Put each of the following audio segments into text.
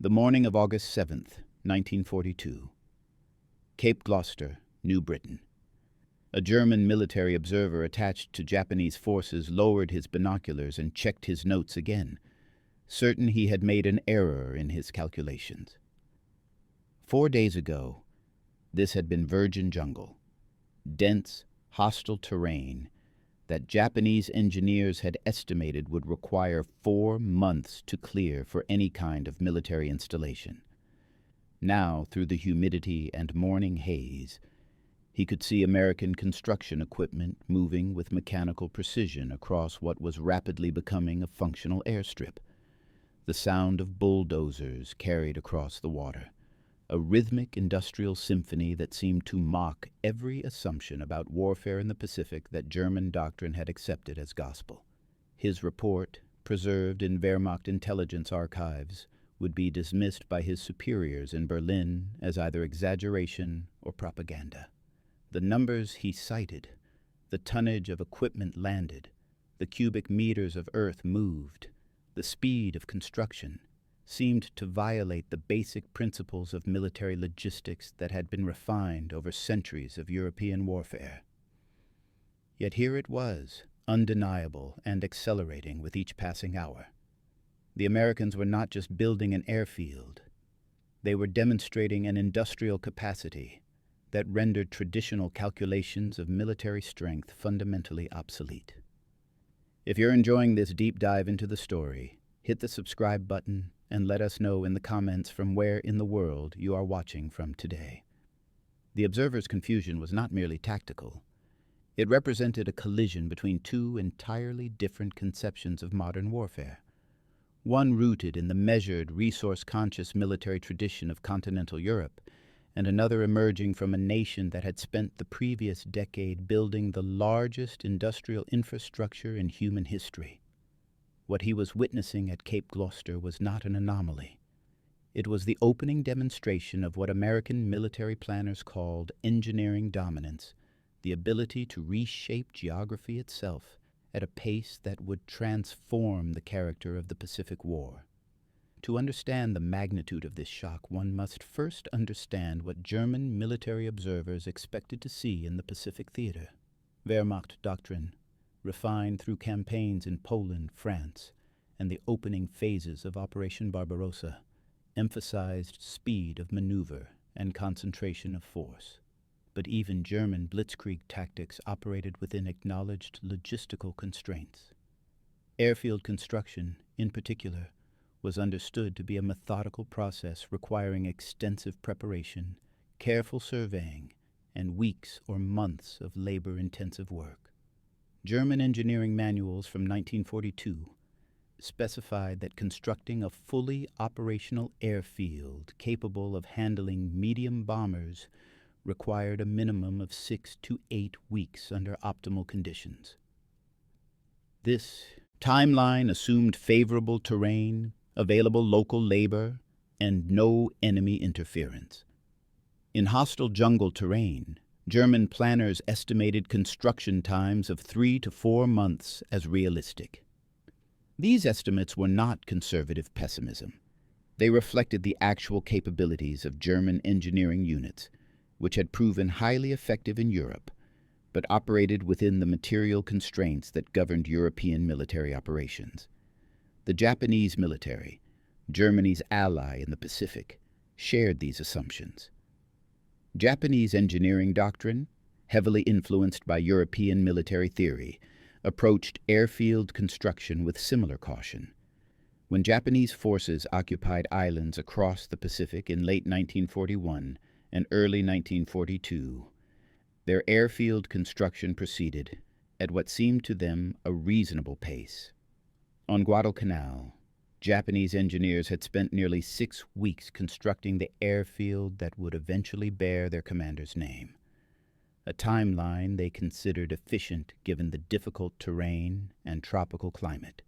The morning of August 7th, 1942. Cape Gloucester, New Britain. A German military observer attached to Japanese forces lowered his binoculars and checked his notes again, certain he had made an error in his calculations. 4 days ago, this had been virgin jungle, dense, hostile terrain that Japanese engineers had estimated would require 4 months to clear for any kind of military installation. Now, through the humidity and morning haze, he could see American construction equipment moving with mechanical precision across what was rapidly becoming a functional airstrip. The sound of bulldozers carried across the water, a rhythmic industrial symphony that seemed to mock every assumption about warfare in the Pacific that German doctrine had accepted as gospel. His report, preserved in Wehrmacht intelligence archives, would be dismissed by his superiors in Berlin as either exaggeration or propaganda. The numbers he cited, the tonnage of equipment landed, the cubic meters of earth moved, the speed of construction, seemed to violate the basic principles of military logistics that had been refined over centuries of European warfare. Yet here it was, undeniable and accelerating with each passing hour. The Americans were not just building an airfield. They were demonstrating an industrial capacity that rendered traditional calculations of military strength fundamentally obsolete. If you're enjoying this deep dive into the story, hit the subscribe button and let us know in the comments from where in the world you are watching from today. The observer's confusion was not merely tactical. It represented a collision between two entirely different conceptions of modern warfare. One rooted in the measured, resource-conscious military tradition of continental Europe, and another emerging from a nation that had spent the previous decade building the largest industrial infrastructure in human history. What he was witnessing at Cape Gloucester was not an anomaly. It was the opening demonstration of what American military planners called engineering dominance, the ability to reshape geography itself at a pace that would transform the character of the Pacific War. To understand the magnitude of this shock, one must first understand what German military observers expected to see in the Pacific theater. Wehrmacht doctrine, refined through campaigns in Poland, France, and the opening phases of Operation Barbarossa, emphasized speed of maneuver and concentration of force. But even German blitzkrieg tactics operated within acknowledged logistical constraints. Airfield construction, in particular, was understood to be a methodical process requiring extensive preparation, careful surveying, and weeks or months of labor-intensive work. German engineering manuals from 1942 specified that constructing a fully operational airfield capable of handling medium bombers required a minimum of 6 to 8 weeks under optimal conditions. This timeline assumed favorable terrain, available local labor, and no enemy interference. In hostile jungle terrain, German planners estimated construction times of 3 to 4 months as realistic. These estimates were not conservative pessimism. They reflected the actual capabilities of German engineering units, which had proven highly effective in Europe, but operated within the material constraints that governed European military operations. The Japanese military, Germany's ally in the Pacific, shared these assumptions. Japanese engineering doctrine, heavily influenced by European military theory, approached airfield construction with similar caution. When Japanese forces occupied islands across the Pacific in late 1941 and early 1942, their airfield construction proceeded at what seemed to them a reasonable pace. On Guadalcanal, Japanese engineers had spent nearly 6 weeks constructing the airfield that would eventually bear their commander's name, a timeline they considered efficient given the difficult terrain and tropical climate.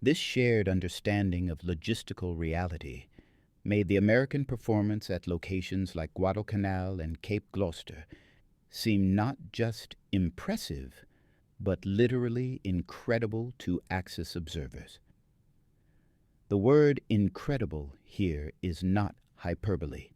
This shared understanding of logistical reality made the American performance at locations like Guadalcanal and Cape Gloucester seem not just impressive, but literally incredible to Axis observers. The word incredible here is not hyperbole.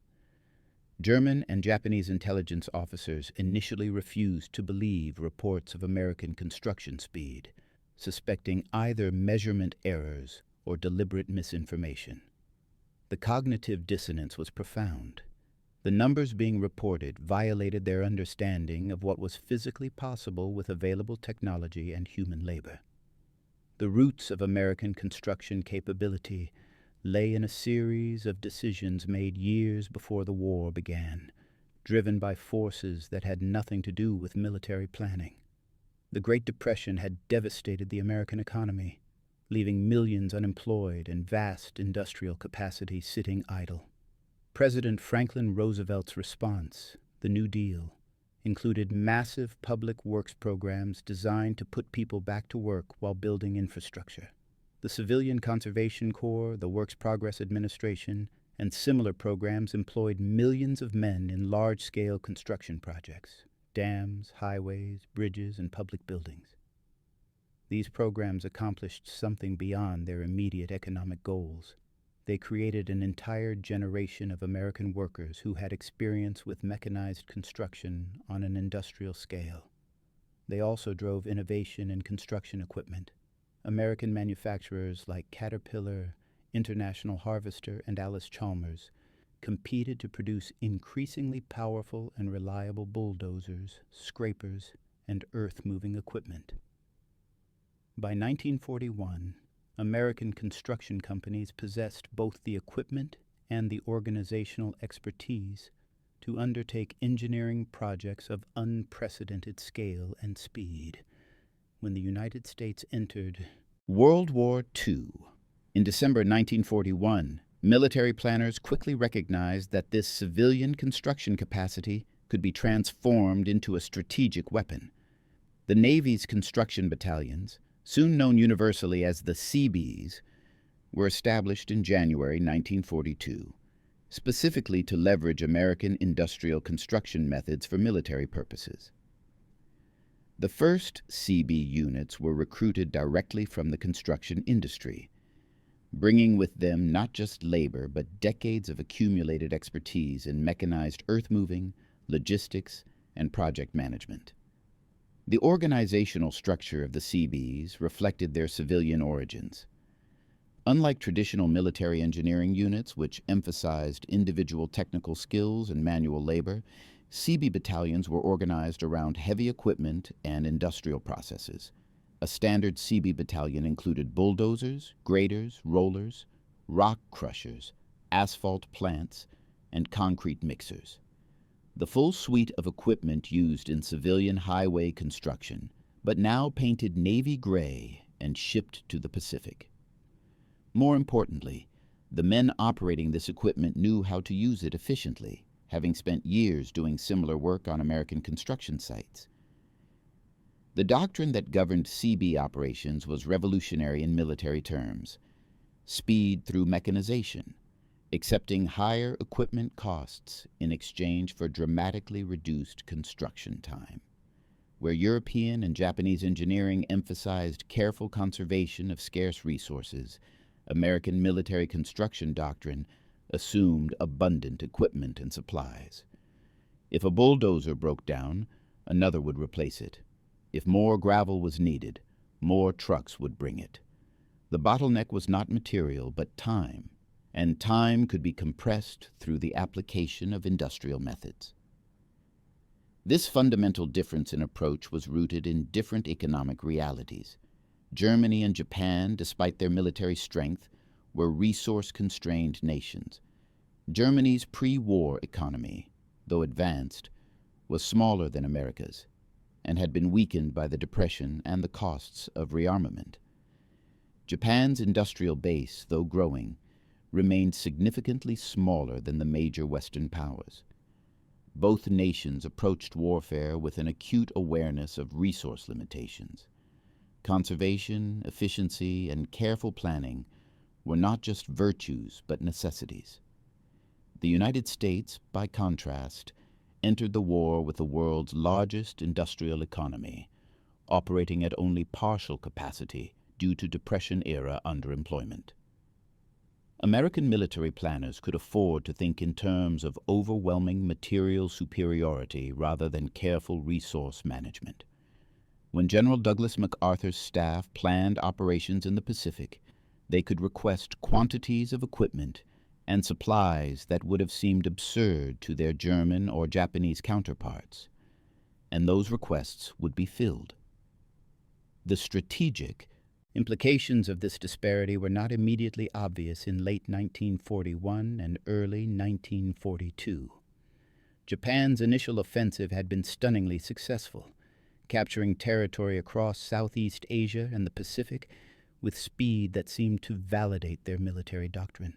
German and Japanese intelligence officers initially refused to believe reports of American construction speed, suspecting either measurement errors or deliberate misinformation. The cognitive dissonance was profound. The numbers being reported violated their understanding of what was physically possible with available technology and human labor. The roots of American construction capability lay in a series of decisions made years before the war began, driven by forces that had nothing to do with military planning. The Great Depression had devastated the American economy, leaving millions unemployed and vast industrial capacity sitting idle. President Franklin Roosevelt's response, the New Deal, included massive public works programs designed to put people back to work while building infrastructure. The Civilian Conservation Corps, the Works Progress Administration, and similar programs employed millions of men in large-scale construction projects, dams, highways, bridges, and public buildings. These programs accomplished something beyond their immediate economic goals. They created an entire generation of American workers who had experience with mechanized construction on an industrial scale. They also drove innovation in construction equipment. American manufacturers like Caterpillar, International Harvester, and Alice Chalmers competed to produce increasingly powerful and reliable bulldozers, scrapers, and earth-moving equipment. By 1941, American construction companies possessed both the equipment and the organizational expertise to undertake engineering projects of unprecedented scale and speed. When the United States entered World War II, in December 1941, military planners quickly recognized that this civilian construction capacity could be transformed into a strategic weapon. The Navy's construction battalions, soon known universally as the Seabees, were established in January 1942, specifically to leverage American industrial construction methods for military purposes. The first Seabee units were recruited directly from the construction industry, bringing with them not just labor but decades of accumulated expertise in mechanized earth-moving, logistics, and project management. The organizational structure of the Seabees reflected their civilian origins. Unlike traditional military engineering units, which emphasized individual technical skills and manual labor, Seabee battalions were organized around heavy equipment and industrial processes. A standard Seabee battalion included bulldozers, graders, rollers, rock crushers, asphalt plants, and concrete mixers. The full suite of equipment used in civilian highway construction, but now painted navy gray and shipped to the Pacific. More importantly, the men operating this equipment knew how to use it efficiently, having spent years doing similar work on American construction sites. The doctrine that governed Seabee operations was revolutionary in military terms: speed through mechanization, accepting higher equipment costs in exchange for dramatically reduced construction time. Where European and Japanese engineering emphasized careful conservation of scarce resources, American military construction doctrine assumed abundant equipment and supplies. If a bulldozer broke down, another would replace it. If more gravel was needed, more trucks would bring it. The bottleneck was not material, but time, and time could be compressed through the application of industrial methods. This fundamental difference in approach was rooted in different economic realities. Germany and Japan, despite their military strength, were resource-constrained nations. Germany's pre-war economy, though advanced, was smaller than America's, and had been weakened by the Depression and the costs of rearmament. Japan's industrial base, though growing, remained significantly smaller than the major Western powers. Both nations approached warfare with an acute awareness of resource limitations. Conservation, efficiency, and careful planning were not just virtues but necessities. The United States, by contrast, entered the war with the world's largest industrial economy, operating at only partial capacity due to Depression-era underemployment. American military planners could afford to think in terms of overwhelming material superiority rather than careful resource management. When General Douglas MacArthur's staff planned operations in the Pacific, they could request quantities of equipment and supplies that would have seemed absurd to their German or Japanese counterparts, and those requests would be filled. The strategic implications of this disparity were not immediately obvious in late 1941 and early 1942. Japan's initial offensive had been stunningly successful, capturing territory across Southeast Asia and the Pacific with speed that seemed to validate their military doctrine.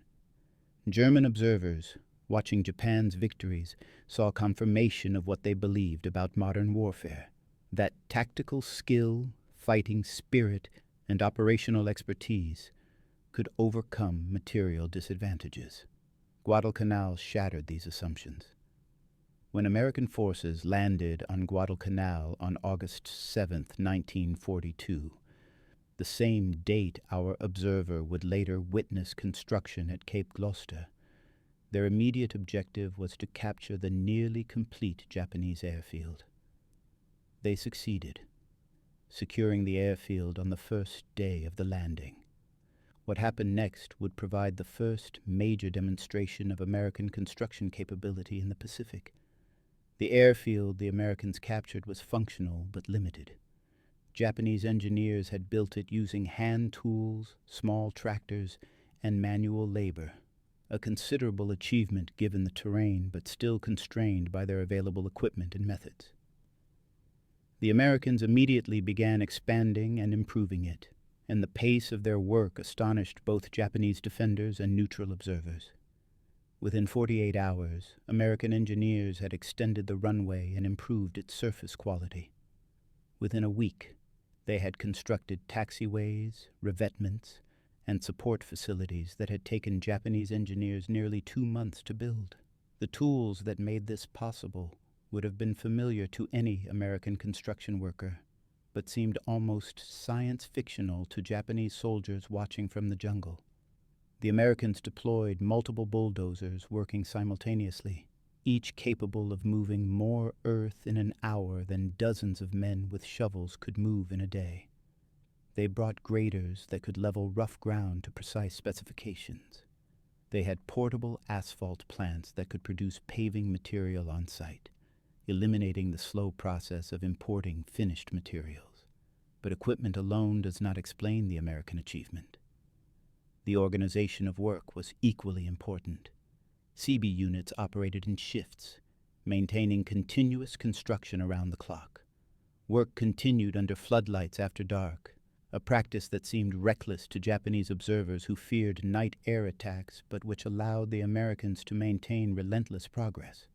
German observers, watching Japan's victories, saw confirmation of what they believed about modern warfare, that tactical skill, fighting spirit, and operational expertise could overcome material disadvantages. Guadalcanal shattered these assumptions. When American forces landed on Guadalcanal on August 7, 1942, the same date our observer would later witness construction at Cape Gloucester, their immediate objective was to capture the nearly complete Japanese airfield. They succeeded, securing the airfield on the first day of the landing. What happened next would provide the first major demonstration of American construction capability in the Pacific. The airfield the Americans captured was functional but limited. Japanese engineers had built it using hand tools, small tractors, and manual labor, a considerable achievement given the terrain but still constrained by their available equipment and methods. The Americans immediately began expanding and improving it, and the pace of their work astonished both Japanese defenders and neutral observers. Within 48 hours, American engineers had extended the runway and improved its surface quality. Within a week, they had constructed taxiways, revetments, and support facilities that had taken Japanese engineers nearly 2 months to build. The tools that made this possible would have been familiar to any American construction worker, but seemed almost science-fictional to Japanese soldiers watching from the jungle. The Americans deployed multiple bulldozers working simultaneously, each capable of moving more earth in an hour than dozens of men with shovels could move in a day. They brought graders that could level rough ground to precise specifications. They had portable asphalt plants that could produce paving material on site, eliminating the slow process of importing finished materials. But equipment alone does not explain the American achievement. The organization of work was equally important. Seabee units operated in shifts, maintaining continuous construction around the clock. Work continued under floodlights after dark, a practice that seemed reckless to Japanese observers who feared night air attacks but which allowed the Americans to maintain relentless progress.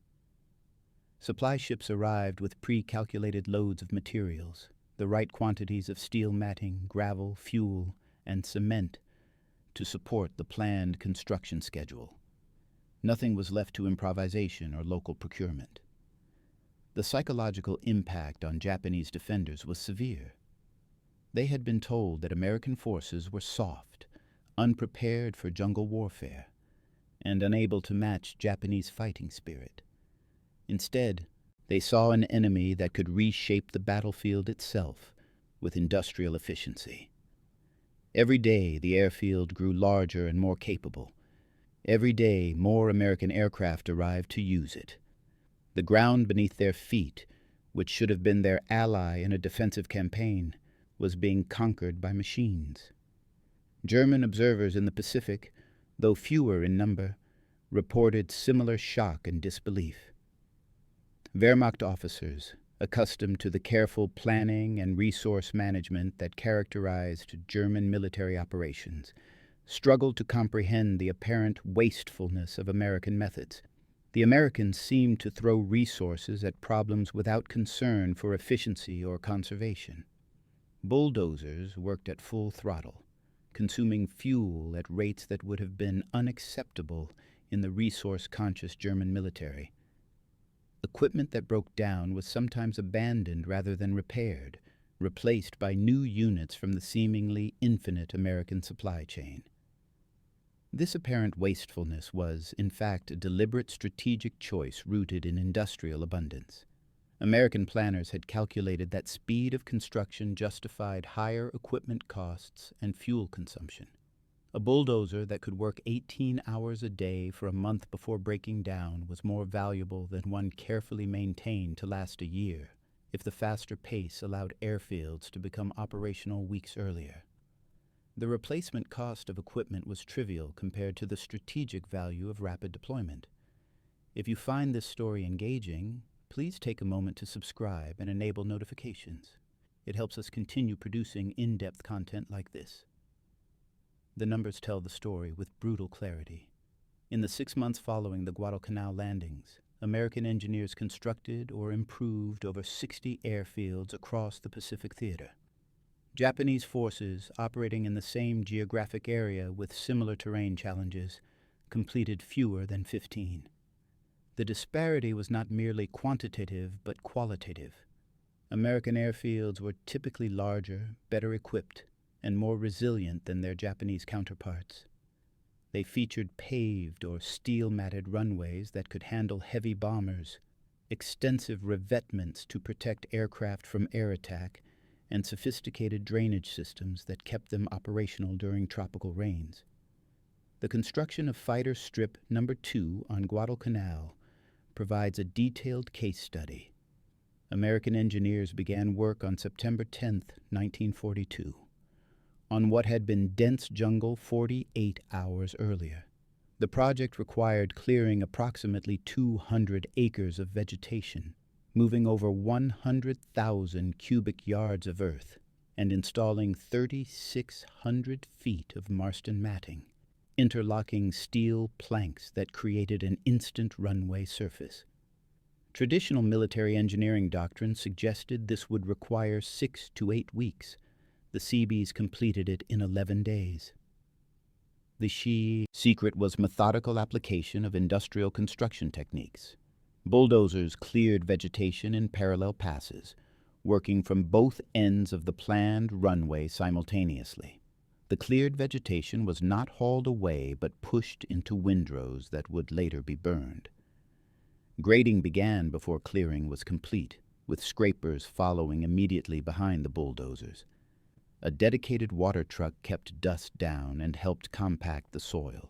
Supply ships arrived with pre-calculated loads of materials, the right quantities of steel matting, gravel, fuel, and cement to support the planned construction schedule. Nothing was left to improvisation or local procurement. The psychological impact on Japanese defenders was severe. They had been told that American forces were soft, unprepared for jungle warfare, and unable to match Japanese fighting spirit. Instead, they saw an enemy that could reshape the battlefield itself with industrial efficiency. Every day, the airfield grew larger and more capable. Every day, more American aircraft arrived to use it. The ground beneath their feet, which should have been their ally in a defensive campaign, was being conquered by machines. German observers in the Pacific, though fewer in number, reported similar shock and disbelief. Wehrmacht officers, accustomed to the careful planning and resource management that characterized German military operations, struggled to comprehend the apparent wastefulness of American methods. The Americans seemed to throw resources at problems without concern for efficiency or conservation. Bulldozers worked at full throttle, consuming fuel at rates that would have been unacceptable in the resource-conscious German military. Equipment that broke down was sometimes abandoned rather than repaired, replaced by new units from the seemingly infinite American supply chain. This apparent wastefulness was, in fact, a deliberate strategic choice rooted in industrial abundance. American planners had calculated that speed of construction justified higher equipment costs and fuel consumption. A bulldozer that could work 18 hours a day for a month before breaking down was more valuable than one carefully maintained to last a year, if the faster pace allowed airfields to become operational weeks earlier. The replacement cost of equipment was trivial compared to the strategic value of rapid deployment. If you find this story engaging, please take a moment to subscribe and enable notifications. It helps us continue producing in-depth content like this. The numbers tell the story with brutal clarity. In the 6 months following the Guadalcanal landings, American engineers constructed or improved over 60 airfields across the Pacific Theater. Japanese forces operating in the same geographic area with similar terrain challenges completed fewer than 15. The disparity was not merely quantitative but qualitative. American airfields were typically larger, better equipped, and more resilient than their Japanese counterparts. They featured paved or steel-matted runways that could handle heavy bombers, extensive revetments to protect aircraft from air attack, and sophisticated drainage systems that kept them operational during tropical rains. The construction of Fighter Strip No. 2 on Guadalcanal provides a detailed case study. American engineers began work on September 10, 1942, on what had been dense jungle 48 hours earlier. The project required clearing approximately 200 acres of vegetation, moving over 100,000 cubic yards of earth, and installing 3,600 feet of Marston matting, interlocking steel planks that created an instant runway surface. Traditional military engineering doctrine suggested this would require 6 to 8 weeks. The Seabees completed it in 11 days. The secret was methodical application of industrial construction techniques. Bulldozers cleared vegetation in parallel passes, working from both ends of the planned runway simultaneously. The cleared vegetation was not hauled away but pushed into windrows that would later be burned. Grading began before clearing was complete, with scrapers following immediately behind the bulldozers. A dedicated water truck kept dust down and helped compact the soil.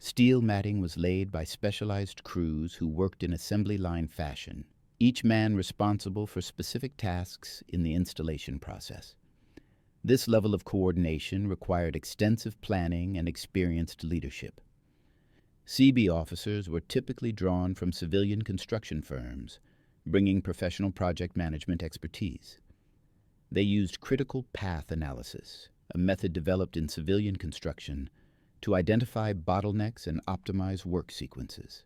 Steel matting was laid by specialized crews who worked in assembly line fashion, each man responsible for specific tasks in the installation process. This level of coordination required extensive planning and experienced leadership. Seabee officers were typically drawn from civilian construction firms, bringing professional project management expertise. They used critical path analysis, a method developed in civilian construction, to identify bottlenecks and optimize work sequences.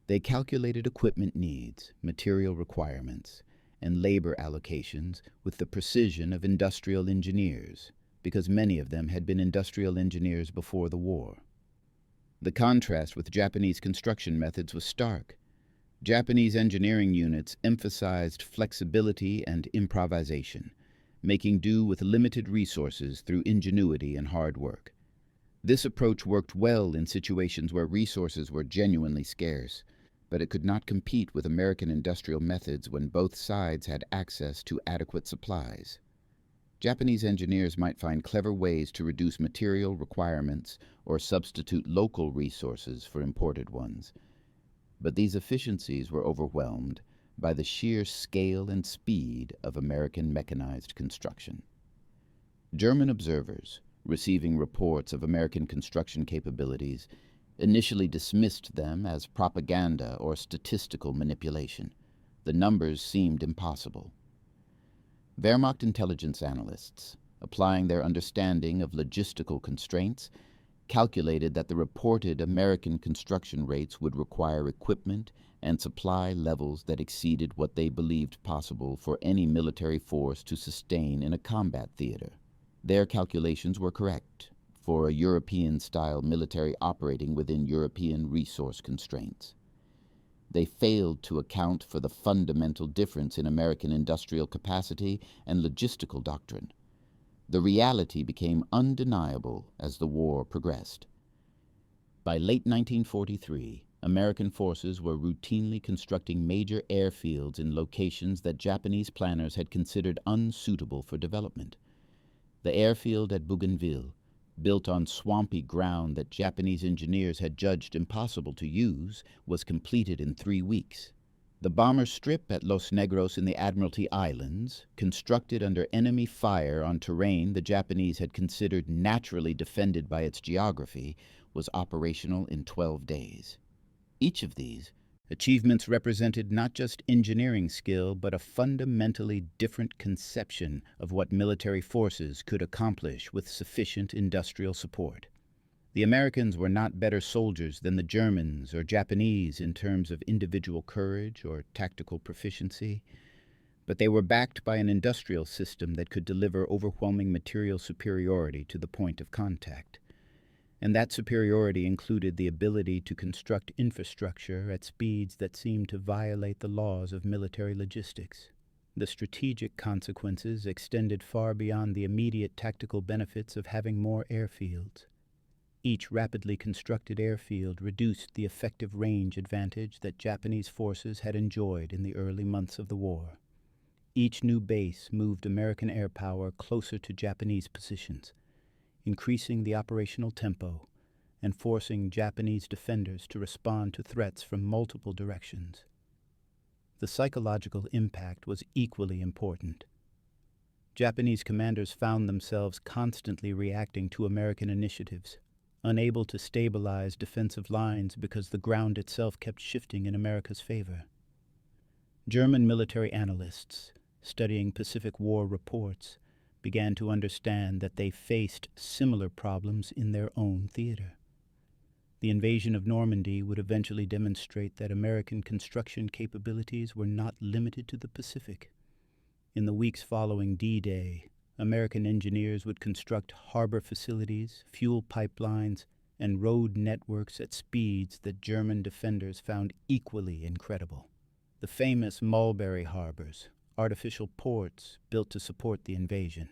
They calculated equipment needs, material requirements, and labor allocations with the precision of industrial engineers, because many of them had been industrial engineers before the war. The contrast with Japanese construction methods was stark. Japanese engineering units emphasized flexibility and improvisation, making do with limited resources through ingenuity and hard work. This approach worked well in situations where resources were genuinely scarce, but it could not compete with American industrial methods when both sides had access to adequate supplies. Japanese engineers might find clever ways to reduce material requirements or substitute local resources for imported ones, but these efficiencies were overwhelmed by the sheer scale and speed of American mechanized construction. German observers, receiving reports of American construction capabilities, initially dismissed them as propaganda or statistical manipulation. The numbers seemed impossible. Wehrmacht intelligence analysts, applying their understanding of logistical constraints, calculated that the reported American construction rates would require equipment and supply levels that exceeded what they believed possible for any military force to sustain in a combat theater. Their calculations were correct for a European-style military operating within European resource constraints. They failed to account for the fundamental difference in American industrial capacity and logistical doctrine. The reality became undeniable as the war progressed. By late 1943, American forces were routinely constructing major airfields in locations that Japanese planners had considered unsuitable for development. The airfield at Bougainville, built on swampy ground that Japanese engineers had judged impossible to use, was completed in 3 weeks. The bomber strip at Los Negros in the Admiralty Islands, constructed under enemy fire on terrain the Japanese had considered naturally defended by its geography, was operational in 12 days. Each of these achievements represented not just engineering skill, but a fundamentally different conception of what military forces could accomplish with sufficient industrial support. The Americans were not better soldiers than the Germans or Japanese in terms of individual courage or tactical proficiency, but they were backed by an industrial system that could deliver overwhelming material superiority to the point of contact. And that superiority included the ability to construct infrastructure at speeds that seemed to violate the laws of military logistics. The strategic consequences extended far beyond the immediate tactical benefits of having more airfields. Each rapidly constructed airfield reduced the effective range advantage that Japanese forces had enjoyed in the early months of the war. Each new base moved American air power closer to Japanese positions, increasing the operational tempo and forcing Japanese defenders to respond to threats from multiple directions. The psychological impact was equally important. Japanese commanders found themselves constantly reacting to American initiatives, unable to stabilize defensive lines because the ground itself kept shifting in America's favor. German military analysts, studying Pacific War reports, began to understand that they faced similar problems in their own theater. The invasion of Normandy would eventually demonstrate that American construction capabilities were not limited to the Pacific. In the weeks following D-Day, American engineers would construct harbor facilities, fuel pipelines, and road networks at speeds that German defenders found equally incredible. The famous Mulberry harbors, artificial ports built to support the invasion,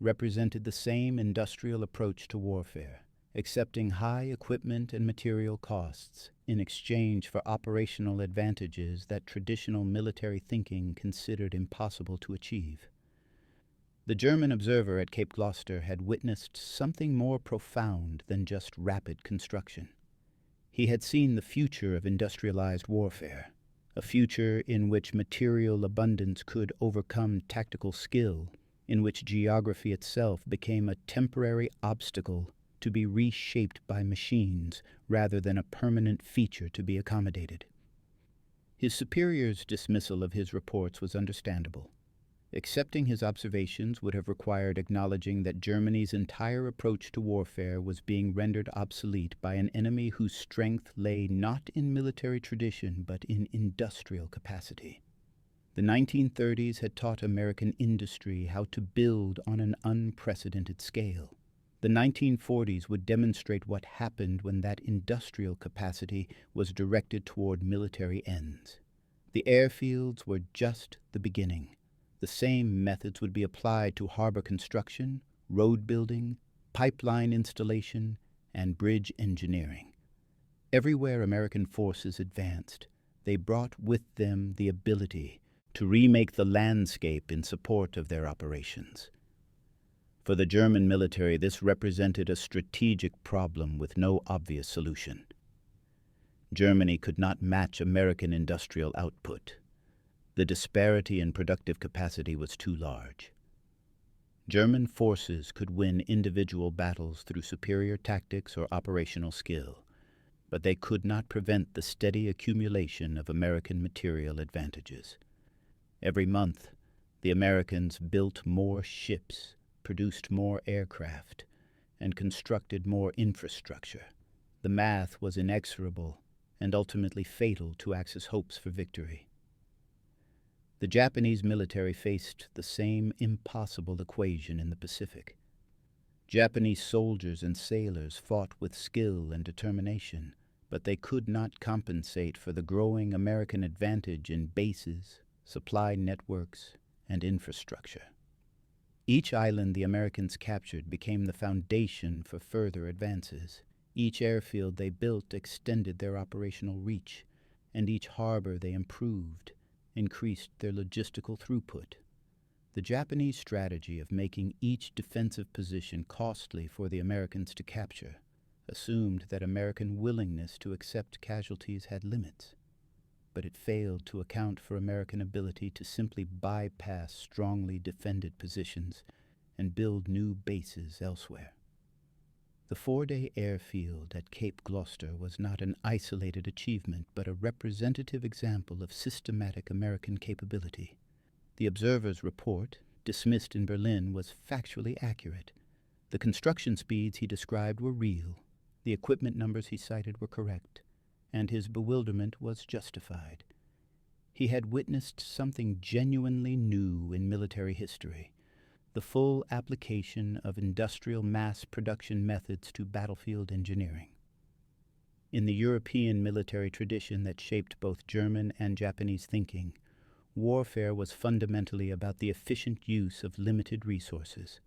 represented the same industrial approach to warfare, accepting high equipment and material costs in exchange for operational advantages that traditional military thinking considered impossible to achieve. The German observer at Cape Gloucester had witnessed something more profound than just rapid construction. He had seen the future of industrialized warfare, a future in which material abundance could overcome tactical skill, in which geography itself became a temporary obstacle to be reshaped by machines rather than a permanent feature to be accommodated. His superior's dismissal of his reports was understandable. Accepting his observations would have required acknowledging that Germany's entire approach to warfare was being rendered obsolete by an enemy whose strength lay not in military tradition but in industrial capacity. The 1930s had taught American industry how to build on an unprecedented scale. The 1940s would demonstrate what happened when that industrial capacity was directed toward military ends. The airfields were just the beginning. The same methods would be applied to harbor construction, road building, pipeline installation, and bridge engineering. Everywhere American forces advanced, they brought with them the ability to remake the landscape in support of their operations. For the German military, this represented a strategic problem with no obvious solution. Germany could not match American industrial output. The disparity in productive capacity was too large. German forces could win individual battles through superior tactics or operational skill, but they could not prevent the steady accumulation of American material advantages. Every month, the Americans built more ships, produced more aircraft, and constructed more infrastructure. The math was inexorable and ultimately fatal to Axis hopes for victory. The Japanese military faced the same impossible equation in the Pacific. Japanese soldiers and sailors fought with skill and determination, but they could not compensate for the growing American advantage in bases, supply networks, and infrastructure. Each island the Americans captured became the foundation for further advances. Each airfield they built extended their operational reach, and each harbor they improved increased their logistical throughput. The Japanese strategy of making each defensive position costly for the Americans to capture assumed that American willingness to accept casualties had limits, but it failed to account for American ability to simply bypass strongly defended positions and build new bases elsewhere. The 4-day airfield at Cape Gloucester was not an isolated achievement, but a representative example of systematic American capability. The observer's report, dismissed in Berlin, was factually accurate. The construction speeds he described were real, the equipment numbers he cited were correct, and his bewilderment was justified. He had witnessed something genuinely new in military history, the full application of industrial mass production methods to battlefield engineering. In the European military tradition that shaped both German and Japanese thinking, warfare was fundamentally about the efficient use of limited resources.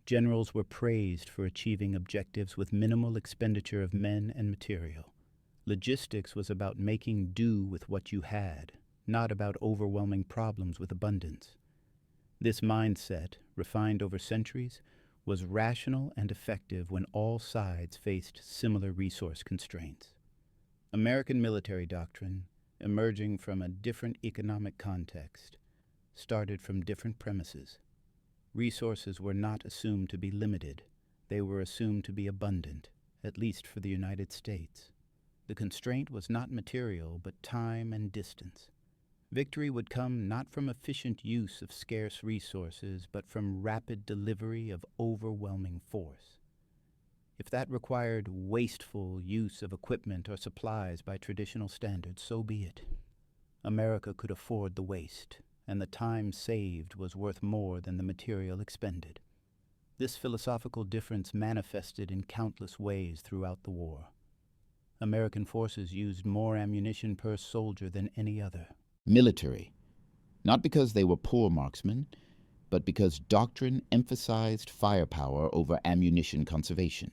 Generals were praised for achieving objectives with minimal expenditure of men and material. Logistics was about making do with what you had, not about overwhelming problems with abundance. This mindset, refined over centuries, was rational and effective when all sides faced similar resource constraints. American military doctrine, emerging from a different economic context, started from different premises. Resources were not assumed to be limited. They were assumed to be abundant, at least for the United States. The constraint was not material, but time and distance. Victory would come not from efficient use of scarce resources, but from rapid delivery of overwhelming force. If that required wasteful use of equipment or supplies by traditional standards, so be it. America could afford the waste, and the time saved was worth more than the material expended. This philosophical difference manifested in countless ways throughout the war. American forces used more ammunition per soldier than any other. Military, not because they were poor marksmen, but because doctrine emphasized firepower over ammunition conservation.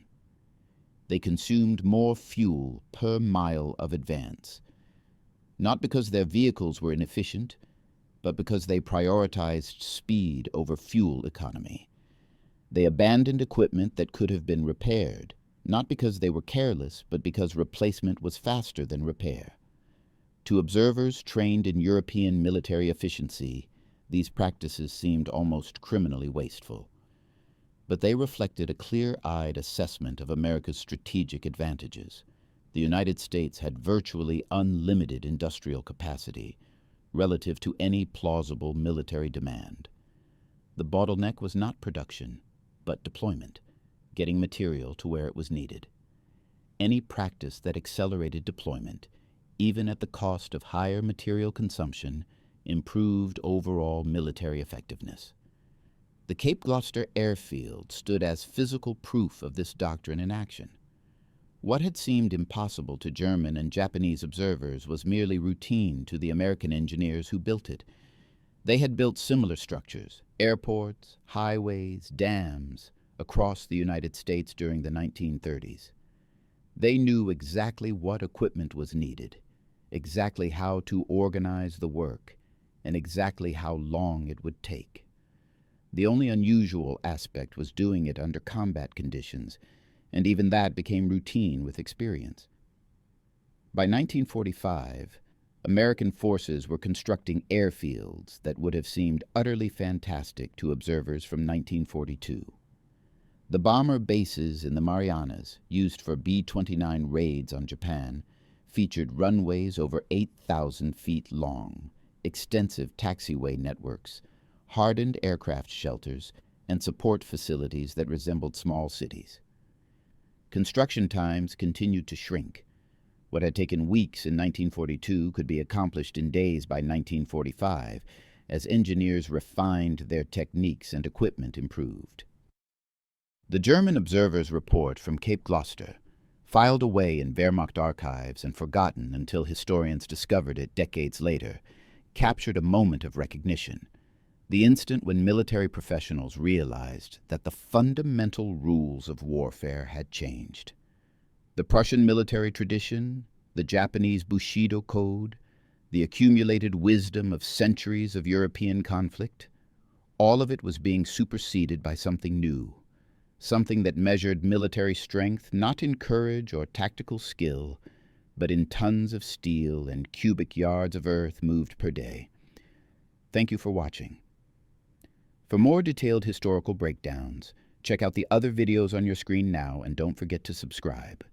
They consumed more fuel per mile of advance, not because their vehicles were inefficient, but because they prioritized speed over fuel economy. They abandoned equipment that could have been repaired, not because they were careless, but because replacement was faster than repair. To observers trained in European military efficiency, these practices seemed almost criminally wasteful. But they reflected a clear-eyed assessment of America's strategic advantages. The United States had virtually unlimited industrial capacity relative to any plausible military demand. The bottleneck was not production, but deployment, getting material to where it was needed. Any practice that accelerated deployment, even at the cost of higher material consumption, improved overall military effectiveness. The Cape Gloucester Airfield stood as physical proof of this doctrine in action. What had seemed impossible to German and Japanese observers was merely routine to the American engineers who built it. They had built similar structures, airports, highways, dams, across the United States during the 1930s. They knew exactly what equipment was needed, exactly how to organize the work, and exactly how long it would take. The only unusual aspect was doing it under combat conditions, and even that became routine with experience. By 1945, American forces were constructing airfields that would have seemed utterly fantastic to observers from 1942. The bomber bases in the Marianas, used for B-29 raids on Japan, featured runways over 8,000 feet long, extensive taxiway networks, hardened aircraft shelters, and support facilities that resembled small cities. Construction times continued to shrink. What had taken weeks in 1942 could be accomplished in days by 1945, as engineers refined their techniques and equipment improved. The German observer's report from Cape Gloucester, filed away in Wehrmacht archives and forgotten until historians discovered it decades later, captured a moment of recognition. The instant when military professionals realized that the fundamental rules of warfare had changed. The Prussian military tradition, the Japanese Bushido code, the accumulated wisdom of centuries of European conflict, all of it was being superseded by something new, something that measured military strength not in courage or tactical skill, but in tons of steel and cubic yards of earth moved per day. Thank you for watching. For more detailed historical breakdowns, check out the other videos on your screen now and don't forget to subscribe.